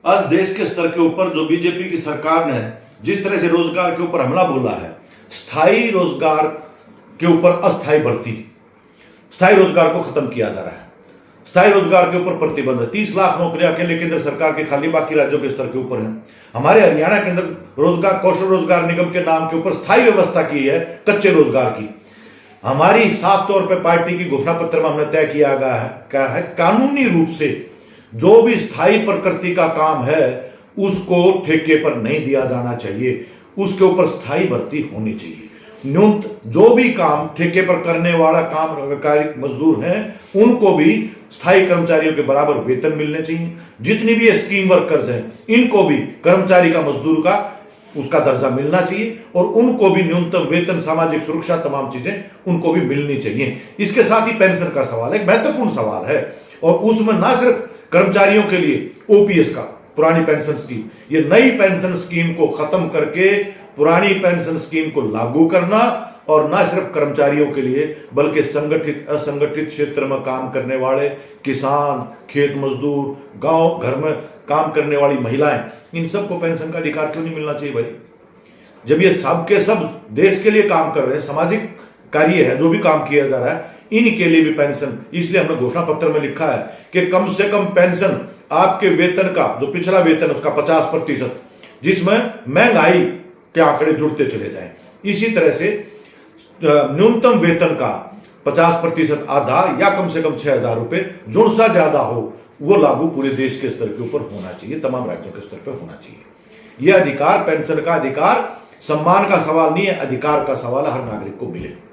आज देश के स्तर के ऊपर जो बीजेपी की सरकार ने जिस तरह से रोजगार के ऊपर हमला बोला है, स्थायी रोजगार के ऊपर अस्थायी भर्ती, स्थायी रोजगार को खत्म किया जा रहा है, स्थायी रोजगार के ऊपर प्रतिबंध है। 30 लाख नौकरियां अकेले केंद्र सरकार के खाली, बाकी राज्यों के स्तर के ऊपर है। हमारे हरियाणा के अंदर रोजगार कौशल रोजगार निगम के नाम के ऊपर स्थायी व्यवस्था की है कच्चे रोजगार की। हमारी साफ तौर पर पार्टी की घोषणा पत्र में हमने तय किया गया है क्या है, कानूनी रूप से जो भी स्थायी प्रकृति का काम है उसको ठेके पर नहीं दिया जाना चाहिए, उसके ऊपर स्थायी भर्ती होनी चाहिए। जो भी काम ठेके पर करने वाला काम मजदूर हैं उनको भी स्थायी कर्मचारियों के बराबर वेतन मिलने चाहिए। जितनी भी स्कीम वर्कर्स हैं इनको भी कर्मचारी का, मजदूर का उसका दर्जा मिलना चाहिए और उनको भी न्यूनतम वेतन, सामाजिक सुरक्षा, तमाम चीजें उनको भी मिलनी चाहिए। इसके साथ ही पेंशन का सवाल एक महत्वपूर्ण सवाल है और उसमें ना सिर्फ कर्मचारियों के लिए ओपीएस का पुरानी पेंशन स्कीम, ये नई पेंशन स्कीम को खत्म करके पुरानी पेंशन स्कीम को लागू करना और ना सिर्फ कर्मचारियों के लिए बल्कि संगठित असंगठित क्षेत्र में काम करने वाले किसान, खेत मजदूर, गांव घर में काम करने वाली महिलाएं, इन सबको पेंशन का अधिकार क्यों नहीं मिलना चाहिए भाई? जब ये सब के सब देश के लिए काम कर रहे हैं, सामाजिक कार्य है, जो भी काम किया जा रहा है इनके लिए भी पेंशन। इसलिए हमने घोषणा पत्र में लिखा है कि कम से कम पेंशन आपके वेतन का, जो पिछला वेतन उसका 50%, जिसमें महंगाई के आंकड़े जुड़ते चले जाएं। इसी तरह से न्यूनतम वेतन का 50% आधा या कम से कम 6,000 रुपए, जो सा ज्यादा हो वो लागू पूरे देश के स्तर के ऊपर होना चाहिए, तमाम राज्यों के स्तर पर होना चाहिए। यह अधिकार, पेंशन का अधिकार सम्मान का सवाल नहीं है, अधिकार का सवाल हर नागरिक को मिले।